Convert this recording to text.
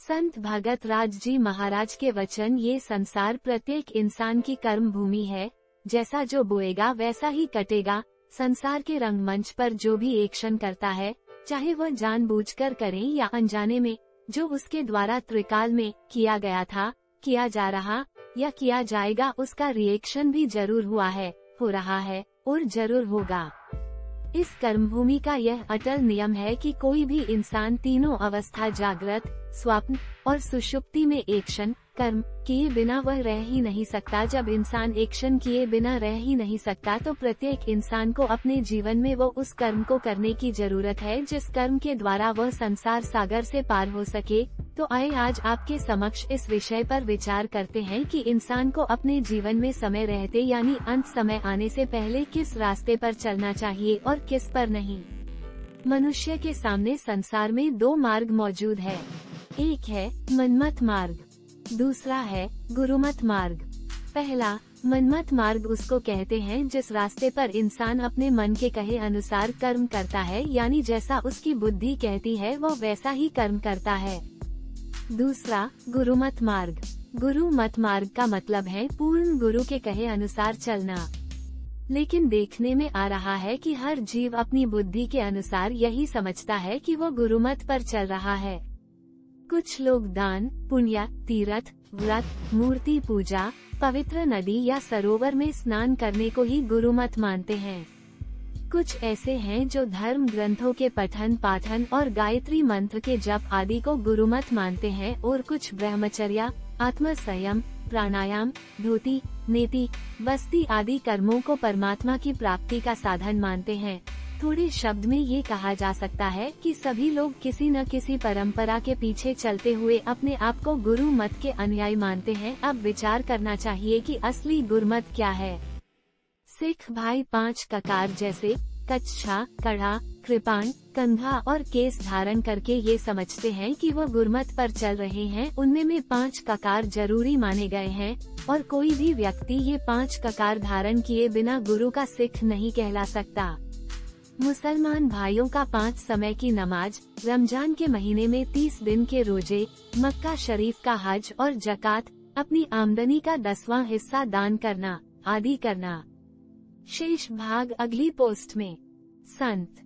संत भगत राज जी महाराज के वचन। ये संसार प्रत्येक इंसान की कर्म भूमि है, जैसा जो बोएगा वैसा ही कटेगा। संसार के रंगमंच पर जो भी एक्शन करता है, चाहे वह जानबूझकर करे या अनजाने में, जो उसके द्वारा त्रिकाल में किया गया था, किया जा रहा या किया जाएगा, उसका रिएक्शन भी जरूर हुआ है, हो रहा है और जरूर होगा। इस कर्मभूमि का यह अटल नियम है कि कोई भी इंसान तीनों अवस्था जागृत, स्वप्न और सुषुप्ति में एक्शन कर्म किए बिना वह रह ही नहीं सकता। जब इंसान एक्शन किए बिना रह ही नहीं सकता, तो प्रत्येक इंसान को अपने जीवन में वो उस कर्म को करने की जरूरत है जिस कर्म के द्वारा वह संसार सागर से पार हो सके। तो आइए आज आपके समक्ष इस विषय पर विचार करते हैं कि इंसान को अपने जीवन में समय रहते यानी अंत समय आने से पहले किस रास्ते पर चलना चाहिए और किस पर नहीं। मनुष्य के सामने संसार में दो मार्ग मौजूद है। एक है मनमत मार्ग, दूसरा है गुरुमत मार्ग। पहला मनमत मार्ग उसको कहते हैं जिस रास्ते पर इंसान अपने मन के कहे अनुसार कर्म करता है, यानी जैसा उसकी बुद्धि कहती है वो वैसा ही कर्म करता है। दूसरा गुरुमत मार्ग। गुरुमत मार्ग का मतलब है पूर्ण गुरु के कहे अनुसार चलना। लेकिन देखने में आ रहा है कि हर जीव अपनी बुद्धि के अनुसार यही समझता है कि वो गुरुमत पर चल रहा है। कुछ लोग दान, पुण्य, तीर्थ, व्रत, मूर्ति पूजा, पवित्र नदी या सरोवर में स्नान करने को ही गुरुमत मानते हैं। कुछ ऐसे हैं जो धर्म ग्रंथों के पठन पाठन और गायत्री मंत्र के जप आदि को गुरुमत मानते हैं, और कुछ ब्रह्मचर्य, आत्म संयम, प्राणायाम, धोती, नेति, बस्ती आदि कर्मों को परमात्मा की प्राप्ति का साधन मानते हैं। थोड़े शब्द में ये कहा जा सकता है कि सभी लोग किसी न किसी परंपरा के पीछे चलते हुए अपने आप को गुरु मत के अनुयायी मानते हैं। अब विचार करना चाहिए कि असली गुरुमत क्या है। सिख भाई 5 ककार जैसे कच्छा, कड़ा, कृपाण, कंघा और केस धारण करके ये समझते हैं कि वो गुरुमत पर चल रहे हैं। उनमें में 5 ककार जरूरी माने गए हैं और कोई भी व्यक्ति ये 5 ककार धारण किए बिना गुरु का सिख नहीं कहला सकता। मुसलमान भाइयों का 5 समय की नमाज, रमजान के महीने में 30 दिन के रोजे, मक्का शरीफ का हज और जकात, अपनी आमदनी का 10वां हिस्सा दान करना आदि करना। शेष भाग अगली पोस्ट में। संत